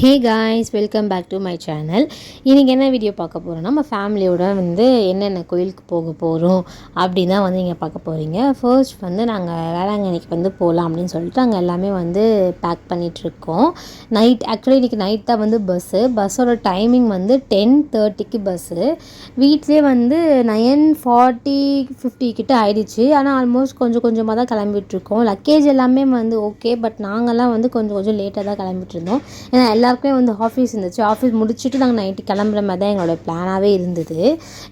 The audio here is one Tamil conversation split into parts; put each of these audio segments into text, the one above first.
Hey guys, welcome back to my channel. இன்றைக்கி என்ன வீடியோ பார்க்க போகிறோன்னா, நம்ம ஃபேமிலியோட என்னென்ன கோயிலுக்கு போக போகிறோம் அப்படின்னு தான் நீங்கள் பார்க்க போகிறீங்க. ஃபர்ஸ்ட் நாங்கள் வேளாங்கண்ணிக்கு போகலாம் அப்படின்னு சொல்லிட்டு நாங்கள் எல்லாமே பேக் பண்ணிகிட்ருக்கோம். ஆக்சுவலி இன்றைக்கி நைட் தான் பஸ்ஸோட டைமிங் 10:30க்கு பஸ்ஸு. வீட்லேயே 9:40 50 கிட்ட ஆயிடுச்சு. ஆனால் ஆல்மோஸ்ட் கொஞ்சம் கொஞ்சமாக தான் கிளம்பிட்டுருக்கோம். லக்கேஜ் எல்லாமே ஓகே, பட் நாங்கள்லாம் கொஞ்சம் லேட்டாக தான் கிளம்பிட்டுருந்தோம். ஏன்னா எல்லாருக்குமே ஆஃபீஸ் இருந்துச்சு. ஆஃபீஸ் முடிச்சுட்டு நாங்கள் நைட்டு கிளம்புற மாதிரி தான் எங்களோட பிளானாகவே இருந்தது.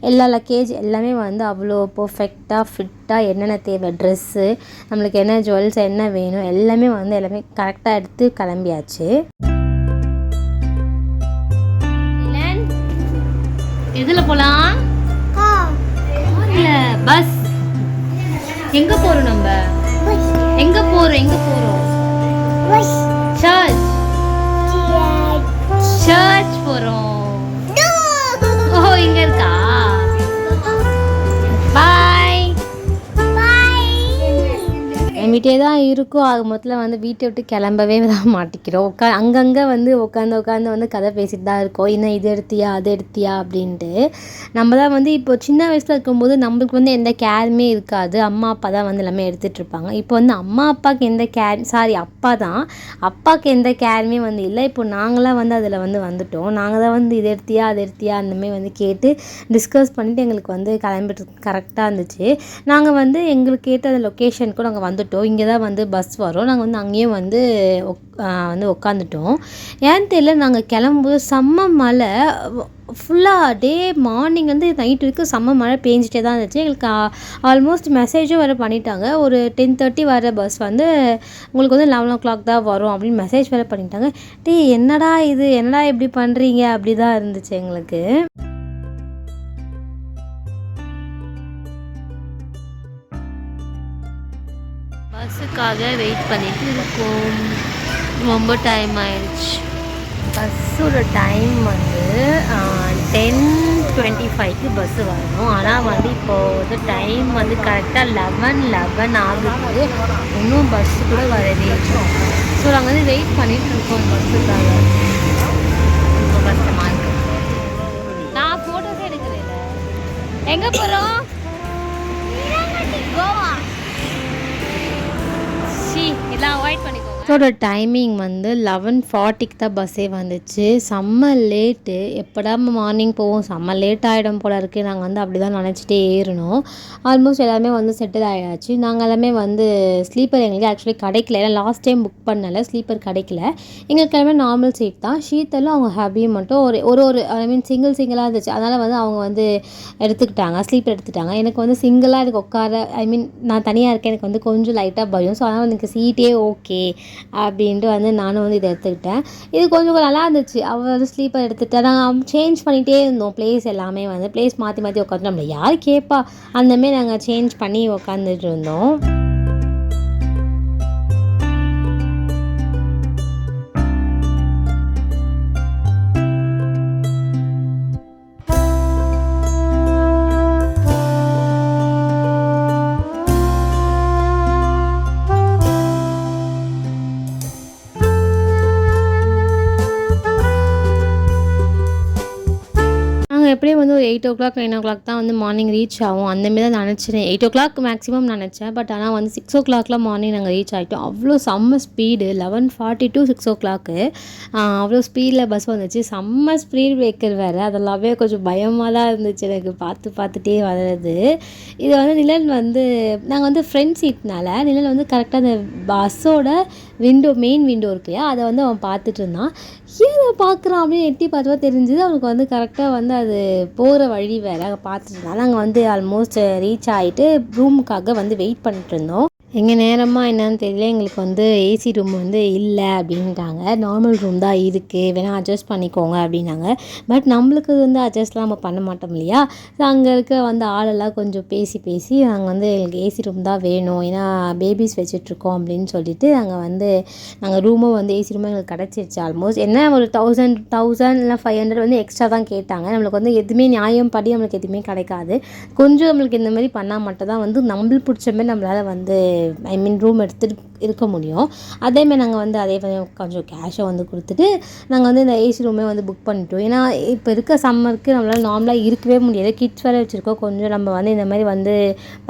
எல்லா லக்கேஜ் எல்லாமே அவ்வளோ பர்ஃபெக்டாக ஃபிட்டாக என்னென்ன தேவை, ட்ரெஸ்ஸு, நம்மளுக்கு என்ன ஜுவல்ஸ் என்ன வேணும் எல்லாமே எல்லாமே கரெக்டாக எடுத்து கிளம்பியாச்சு. எதில் போகலாம்? பஸ். எங்கே போகிறோம்? நம்ம எங்கே போகிறோம்? சர்ச் போறோம். ஓ, இங்க இருக்கா? பாய். கிளம்பிட்டே தான் இருக்கும். ஆக மொத்தத்தில் வீட்டை விட்டு கிளம்பவே தான் மாட்டிக்கிறோம். அங்கங்கே உட்காந்து கதை பேசிட்டு தான் இருக்கோம். இன்னும் இது எடுத்தியா அது எடுத்தியா அப்படின்ட்டு. நம்ம தான் இப்போ சின்ன வயசில் இருக்கும்போது நம்மளுக்கு எந்த கேருமே இருக்காது. அம்மா அப்பா தான் எல்லாமே எடுத்துகிட்டு இருப்பாங்க. இப்போ அம்மா அப்பாவுக்கு எந்த அப்பாவுக்கு எந்த கேருமே இல்லை. இப்போ நாங்களாம் அதில் வந்துட்டோம். நாங்கள் தான் இது எடுத்தியா அது எடுத்தியா அந்தமாதிரி கேட்டு டிஸ்கஸ் பண்ணிவிட்டு எங்களுக்கு கிளம்பிட்டு கரெக்டாக இருந்துச்சு. நாங்கள் எங்களுக்கு கேட்ட அந்த லொக்கேஷனுக்கும் நாங்கள் வந்துட்டோம். இங்கே தான் பஸ் வரும். நாங்கள் அங்கேயும் உட்காந்துட்டோம். ஏன்னு தெரியல, நாங்கள் கிளம்பும்போது செம்ம மழை. ஃபுல்லாக டே மார்னிங் நைட் வரைக்கும் செம்ம மழை பேஞ்சிட்டே தான் இருந்துச்சு. எங்களுக்கு ஆல்மோஸ்ட் மெசேஜும் வேறு பண்ணிட்டாங்க. ஒரு 10:30 வர பஸ் உங்களுக்கு 11 o'clock தான் வரும் அப்படின்னு மெசேஜ் வேறு பண்ணிட்டாங்க. என்னடா இப்படி பண்ணுறீங்க அப்படி தான் இருந்துச்சு எங்களுக்கு. பஸ்ஸுக்காக வெயிட் பண்ணிட்டு இருக்கோம். ரொம்ப டைம் ஆயிடுச்சு. பஸ்ஸோட டைம் 10:25க்கு பஸ்ஸு வரணும். ஆனால் இப்போது டைம் கரெக்டாக 11 ஆகுது. இன்னும் பஸ்ஸு கூட வரவே இல்லை. ஸோ நாங்கள் வெயிட் பண்ணிகிட்டு இருக்கோம் பஸ்ஸுக்காக. ரொம்ப கஷ்டமாக இருக்குது. நான் ஃபோட்டோஸே எடுக்கிறேன். எங்கே போகிறோம்? கோவா. இதெல்லாம் அவாய்ட் பண்ணிக்கோ. ஸோட டைமிங் 11:40க்கு தான் பஸ்ஸே வந்துச்சு. செம்ம லேட்டு. எப்படா மார்னிங் போவோம், செம்ம லேட் ஆகிடும் போல இருக்குது. நாங்கள் அப்படி தான் நினச்சிட்டே ஏறினோம். ஆல்மோஸ்ட் எல்லாமே செட்டில் ஆகிடாச்சு. நாங்கள் எல்லாமே ஸ்லீப்பர் எங்களுக்கு ஆக்சுவலி கிடைக்கல. ஏன்னா லாஸ்ட் டைம் புக் பண்ணல, ஸ்லீப்பர் கிடைக்கல. எங்களுக்கு எல்லாமே நார்மல் சீட் தான். ஷீத்தெல்லாம் அவங்க ஹேபியும் மட்டும் ஒரு சிங்கிளாக இருந்துச்சு. அதனால் அவங்க எடுத்துக்கிட்டாங்க, ஸ்லீப்பர் எடுத்துக்கிட்டாங்க. எனக்கு சிங்கிளாக எனக்கு உட்கார நான் தனியாக இருக்கேன். எனக்கு கொஞ்சம் லைட்டாக பயம். ஸோ அதனால் எனக்கு சீட்டே ஓகே அப்படின்ட்டு நானும் இதை எடுத்துக்கிட்டேன். இது கொஞ்சம் நல்லா இருந்துச்சு. அவள் ஸ்லீப்பர் எடுத்துகிட்டேன். நாங்கள் சேஞ்ச் பண்ணிகிட்டே இருந்தோம். பிளேஸ் எல்லாமே பிளேஸ் மாற்றி மாற்றி உட்காந்து நம்மளை யார் கேட்பா, அந்தமாரி நாங்கள் சேஞ்ச் பண்ணி உட்காந்துட்டு இருந்தோம். எப்படியும் ஒரு 8 o'clock 9 o'clock தான் மார்னிங் ரீச் ஆகும். அந்தமாரி தான் நினச்சேன். 8 o'clock மேக்ஸிமம் நினச்சேன். பட் ஆனால் 6 o'clockலாம் மார்னிங் நாங்கள் ரீச் ஆகிட்டோம். அவ்வளோ செம்ம ஸ்பீடு. 11:40 to 6 o'clock அவ்வளோ ஸ்பீடில் பஸ் வந்துச்சு. செம்ம ஸ்பீட் பிரேக்கர் வேறு. அதெல்லாமே கொஞ்சம் பயமாக தான் இருந்துச்சு எனக்கு பார்த்துட்டே வர்றது. இது நிழல் நாங்கள் ஃப்ரண்ட் சீட்னால நிழல் கரெக்டாக அந்த பஸ்ஸோட மெயின் விண்டோ இருக்கு இல்லையா, அதை அவன் பார்த்துட்டு இருந்தான். ஏன் பார்க்குறான் அப்படின்னு எட்டி பார்த்தா தெரிஞ்சுது. அவனுக்கு கரெக்டாக அது போகிற வழி வேறு பார்த்துட்டு இருந்தாலும் நாங்கள் ஆல்மோஸ்ட் ரீச் ஆகிட்டு ரூமுக்காக வெயிட் பண்ணிட்டு இருந்தோம். எங்கள் நேரமாக என்னன்னு தெரியல. எங்களுக்கு ஏசி ரூம் இல்லை அப்படின்ட்டாங்க. நார்மல் ரூம் தான் இருக்குது, வேணால் அட்ஜஸ்ட் பண்ணிக்கோங்க அப்படின்னாங்க. பட் நம்மளுக்கு அட்ஜஸ்ட்லாம் நம்ம பண்ண மாட்டோம் இல்லையா. ஸோ அங்கே இருக்க ஆளெல்லாம் கொஞ்சம் பேசி நாங்கள் எங்களுக்கு ஏசி ரூம் தான் வேணும், ஏன்னா பேபிஸ் வச்சிட்ருக்கோம் அப்படின்னு சொல்லிட்டு நாங்கள் ரூமும் ஏசி ரூமும் எங்களுக்கு கிடச்சிருச்சு. ஆல்மோஸ்ட் என்ன ஒரு 1000 இல்லை 500 எக்ஸ்ட்ரா தான் கேட்டாங்க. நம்மளுக்கு எதுவுமே நியாயம் படி நம்மளுக்கு எதுவுமே கிடைக்காது. கொஞ்சம் நம்மளுக்கு இந்த மாதிரி பண்ணால் மட்டும் தான் நம்மளுக்கு பிடிச்ச மாதிரி நம்மளால் ஐ மீன் ரூம் எடுத்துகிட்டு இருக்க முடியும். அதேமாதிரி நாங்கள் வந்து அதே கொஞ்சம் கேஷை வந்து கொடுத்துட்டு நாங்கள் வந்து இந்த ஏசி ரூமே வந்து புக் பண்ணிட்டோம். ஏன்னா இப்போ இருக்க சம்மருக்கு நம்மளால் நார்மலாக இருக்கவே முடியாது. கிட்ஸ் வேறு வச்சுருக்கோம். கொஞ்சம் நம்ம வந்து இந்த மாதிரி வந்து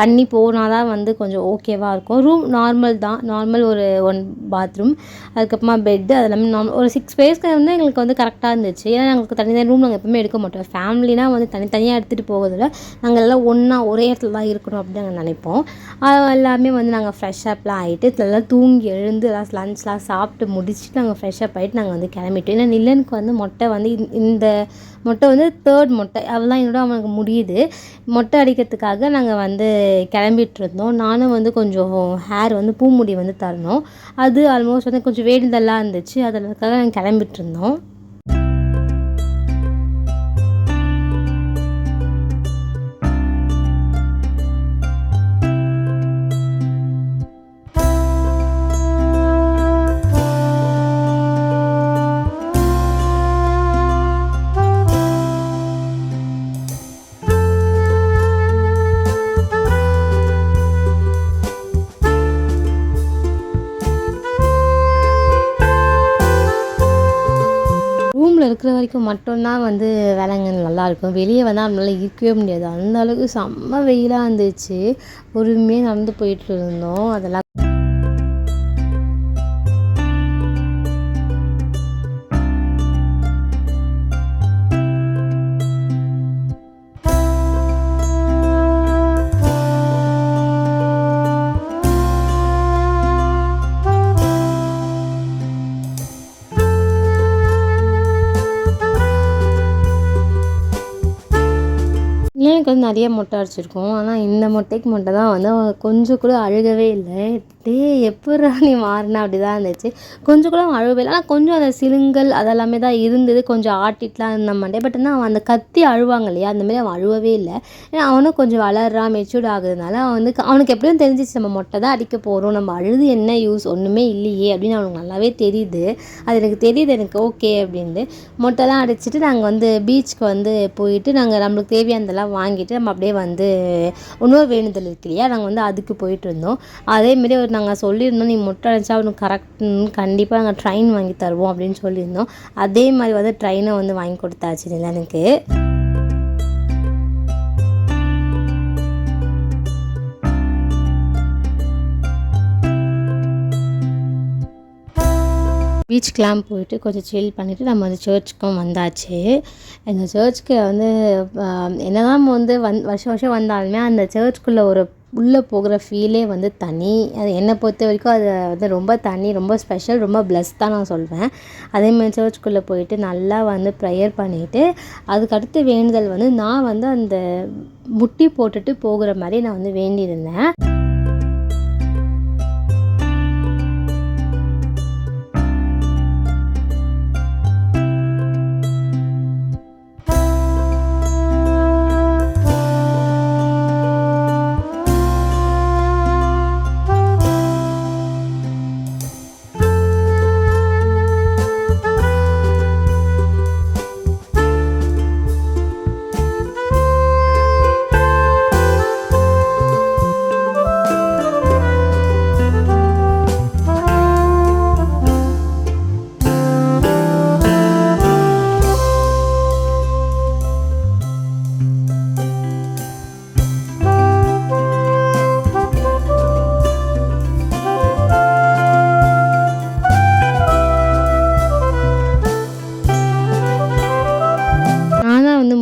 பண்ணி போனால் தான் வந்து கொஞ்சம் ஓகேவாக இருக்கும். ரூம் நார்மல் தான், நார்மல் ஒரு 1 பாத்ரூம், அதுக்கப்புறமா பெட்டு, அது எல்லாமே நார்மல். ஒரு 6 பேர்ஸ்க்கு வந்து எங்களுக்கு வந்து கரெக்டாக இருந்துச்சு. ஏன்னா எங்களுக்கு தனி ரூம் நாங்கள் எப்பவுமே எடுக்க மாட்டோம். ஃபேமிலினா வந்து தனித்தனியாக எடுத்துகிட்டு போகிறதில்ல, நாங்கள் எல்லாம் ஒன்றா ஒரே இடத்துல தான் இருக்கணும் அப்படின்னு நாங்கள் நினைப்போம். எல்லாமே வந்து நாங்கள் ஃப்ரெஷ் அப்லாம் ஆகிட்டு நல்லா தூங்கி எழுந்து எல்லாம் லன்ச்லாம் சாப்பிட்டு முடிச்சுட்டு நாங்கள் ஃப்ரெஷ் அப் ஆகிட்டு நாங்கள் வந்து கிளம்பிட்டோம். ஏன்னா நிலனுக்கு வந்து மொட்டை வந்து இந்த மொட்டை வந்து 3rd மொட்டை, அதெல்லாம் என்னோட அவனுக்கு முடியுது. மொட்டை அடிக்கிறதுக்காக நாங்கள் வந்து கிளம்பிட்டு இருந்தோம். நானும் வந்து கொஞ்சம் ஹேர் வந்து பூமுடி வந்து தரணும். அது ஆல்மோஸ்ட் வந்து கொஞ்சம் வேண்டுதலாக இருந்துச்சு, அதற்காக நாங்கள் கிளம்பிட்டு இருந்தோம். ரூமில் இருக்கிற வரைக்கும் மட்டும்தான் வந்து வேலைங்க நல்லாயிருக்கும். வெளியே வந்தால் நம்மளால் இருக்கவே முடியாது. அந்த அளவுக்கு செம்ம வெயிலாக இருந்துச்சு. பொறுமையாக நடந்து போயிட்டு இருந்தோம். அதெல்லாம் எனக்கு வந்து நிறைய மொட்டை அடிச்சிருக்கோம். ஆனால் இந்த மொட்டைக்கு மட்டும் தான் வந்து அவன் கொஞ்சம் கூட அழுகவே இல்லை. டேய் எப்புட்றா நீ மாறின அப்படி தான் இருந்துச்சு. கொஞ்சம் கூட அவன் அழுகவே இல்லை. ஆனால் கொஞ்சம் அந்த சிலுங்கல் அதெல்லாமே தான் இருந்தது. கொஞ்சம் ஆட்டிட்டுலாம் இருந்த மாட்டேன். பட் ஆனால் அவன் அந்த கத்தி அழுவாங்க இல்லையா, அந்தமாரி அவன் அழுவவே இல்லை. ஏன்னா அவனும் கொஞ்சம் வளர்றான், மெச்சூர்ட் ஆகுறதுனால அவன் வந்து அவனுக்கு எப்படியும் தெரிஞ்சிச்சு நம்ம மொட்டை தான் அடிக்க போகிறோம், நம்ம அழுது என்ன யூஸ், ஒன்றுமே இல்லையே அப்படின்னு அவனுக்கு நல்லாவே தெரியுது. அது எனக்கு தெரியுது, எனக்கு ஓகே அப்படின்ட்டு மொட்டைலாம் அடிச்சுட்டு நாங்கள் வந்து பீச்சுக்கு வந்து போயிட்டு நாங்கள் நம்மளுக்கு தேவையானதெல்லாம் வாங்கிட்டு நம்ம அப்படியே வந்து இன்னொரு வேண்டுதல் இருக்கு இல்லையா, நாங்கள் வந்து அதுக்கு போயிட்டு இருந்தோம். அதேமாரி ஒரு நாங்கள் சொல்லியிருந்தோம், நீ மொட்டை அடித்தா அவனுக்கு கரெக்ட் கண்டிப்பாக நாங்கள் ட்ரெயின் வாங்கி தருவோம் அப்படின்னு சொல்லியிருந்தோம். அதே மாதிரி வந்து ட்ரெயினை வந்து வாங்கி கொடுத்தாச்சு நிலனுக்கு. பீச்சுக்கெலாம் போயிட்டு கொஞ்சம் சில் பண்ணிவிட்டு நம்ம வந்து சர்ச்சுக்கும் வந்தாச்சு. இந்த சர்ச்சுக்கு வந்து என்னதான் வந்து வருஷம் வருஷம் வந்தாலுமே அந்த சர்ச்சுக்குள்ளே ஒரு உள்ளே போகிற ஃபீலே வந்து தனி. அது என்னை பொறுத்த வரைக்கும் அது வந்து ரொம்ப தனி, ரொம்ப ஸ்பெஷல், ரொம்ப பிளஸ் தான் நான் சொல்வேன். அதேமாதிரி சர்ச்சுக்குள்ளே போயிட்டு நல்லா வந்து ப்ரேயர் பண்ணிவிட்டு அதுக்கடுத்து வேண்டுதல் வந்து நான் வந்து அந்த முட்டி போட்டுட்டு போகிற மாதிரி நான் வந்து வேண்டியிருந்தேன்.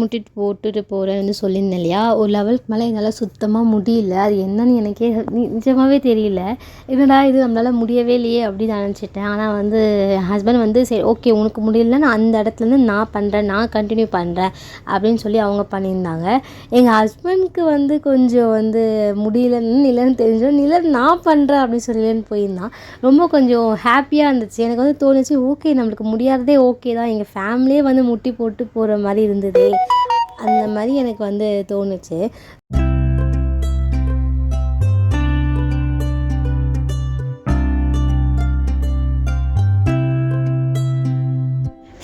முட்டிட்டு போட்டுட்டு போகிறேன் வந்து சொல்லியிருந்தேன் இல்லையா, ஒரு லெவலுக்கு மேலே என்னால் சுத்தமாக முடியல. அது என்னன்னு எனக்கே நிஜமாகவே தெரியல. என்னடா இது நம்மளால் முடியவே இல்லையே அப்படின்னு நினச்சிட்டேன். ஆனால் வந்து ஹஸ்பண்ட் வந்து சரி ஓகே உனக்கு முடியல, நான் அந்த இடத்துலேருந்து நான் பண்ணுறேன், நான் கண்டினியூ பண்ணுறேன் அப்படின்னு சொல்லி அவங்க பண்ணியிருந்தாங்க. எங்கள் ஹஸ்பண்ட்க்கு வந்து கொஞ்சம் வந்து முடியலன்னு நிலன்னு தெரிஞ்சோம், நிலன் நான் பண்ணுறேன் அப்படின்னு சொல்லிலன்னு போயிருந்தான். ரொம்ப கொஞ்சம் ஹாப்பியாக இருந்துச்சு. எனக்கு வந்து தோணுச்சு ஓகே நம்மளுக்கு முடியாததே ஓகே தான், எங்கள் ஃபேமிலியே வந்து முட்டி போட்டு போகிற மாதிரி இருந்தது, அந்த மாதிரி எனக்கு வந்து தோணுச்சு.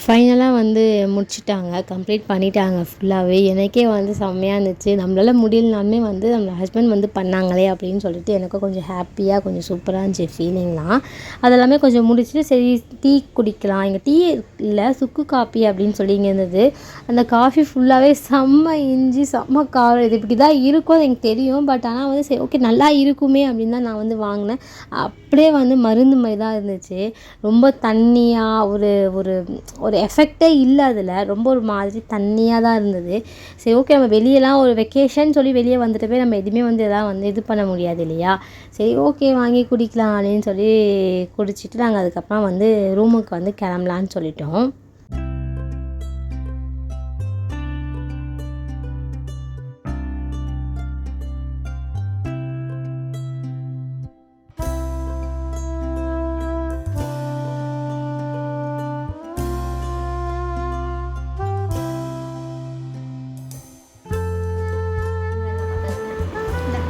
ஃபைனலாக வந்து முடிச்சுட்டாங்க, கம்ப்ளீட் பண்ணிட்டாங்க ஃபுல்லாகவே. எனக்கே வந்து செம்மையாக இருந்துச்சு. நம்மளால் முடியலனாலுமே வந்து நம்ம ஹஸ்பண்ட் வந்து பண்ணாங்களே அப்படின்னு சொல்லிட்டு எனக்கும் கொஞ்சம் ஹாப்பியாக கொஞ்சம் சூப்பராக இருந்துச்சு ஃபீலிங்லாம். அதெல்லாமே கொஞ்சம் முடிச்சுட்டு சரி டீ குடிக்கலாம். இங்கே டீ இல்லை சுக்கு காப்பி அப்படின்னு சொல்லி இங்கே இருந்தது. அந்த காஃபி ஃபுல்லாகவே செம்ம இஞ்சி செம்ம காரம். இது இப்படி தான் இருக்கும் எனக்கு தெரியும். பட் ஆனால் வந்து சரி ஓகே நல்லா இருக்குமே அப்படின்னு தான் நான் வந்து வாங்கினேன். அப்படியே வந்து மருந்து மாதிரி தான் இருந்துச்சு. ரொம்ப தண்ணியாக ஒரு ஒரு ஒரு எஃபெக்டே இல்லை அதில். ரொம்ப ஒரு மாதிரி தண்ணியாக தான் இருந்தது. சரி ஓகே நம்ம வெளியெல்லாம் ஒரு வெக்கேஷன் சொல்லி வெளியே வந்துட்டு போய் நம்ம எதுவுமே வந்து எதாவது வந்து இது பண்ண முடியாது இல்லையா. சரி ஓகே வாங்கி குடிக்கலாம் அப்படின்னு சொல்லி குடிச்சிட்டு நாங்கள் அதுக்கப்புறம் வந்து ரூமுக்கு வந்து கிளம்பலான்னு சொல்லிட்டோம்.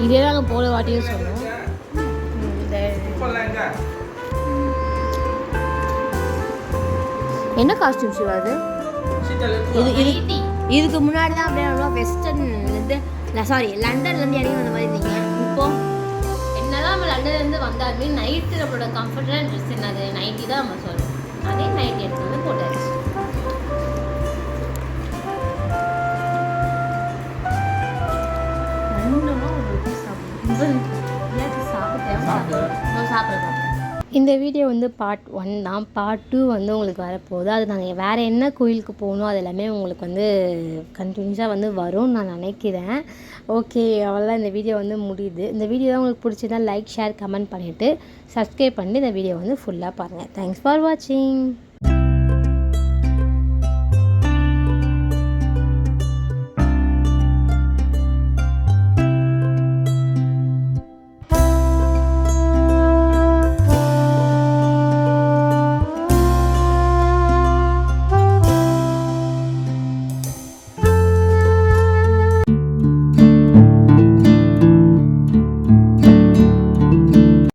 இதே நாங்கள் போன வாட்டியும் சொன்னோம். என்ன காஸ்டியூம் ஷூ அது? இதுக்கு முன்னாடி தான் அப்படியே வெஸ்டர்ன்லேருந்து சாரி லண்டன்லேருந்து இறங்கி வந்த மாதிரி இருந்தீங்க. இப்போ என்னதான் நம்ம லண்டன்லேருந்து வந்தாலுமே நைட்டு நம்மளோட கம்ஃபர்டபுளான ட்ரெஸ் என்னது நைட்டி தான் நம்ம சொல்லுவோம். அதே நைட்டி எடுத்து வந்து போட்டாச்சு. இந்த வீடியோ வந்து பார்ட் 1 தான். பார்ட் 2 வந்து உங்களுக்கு வரப்போகுது. அது நாங்கள் வேறு என்ன கோயிலுக்கு போகணும் அது எல்லாமே உங்களுக்கு வந்து கண்டினியூஸாக வந்து வரும்னு நான் நினைக்கிறேன். ஓகே அவ்வளோதான் இந்த வீடியோ வந்து முடியுது. இந்த வீடியோ தான் உங்களுக்கு பிடிச்சிருந்தா லைக் ஷேர் கமெண்ட் பண்ணிவிட்டு சப்ஸ்கிரைப் பண்ணி இந்த வீடியோ வந்து ஃபுல்லாக பாருங்கள். தேங்க்ஸ் ஃபார் வாட்சிங்.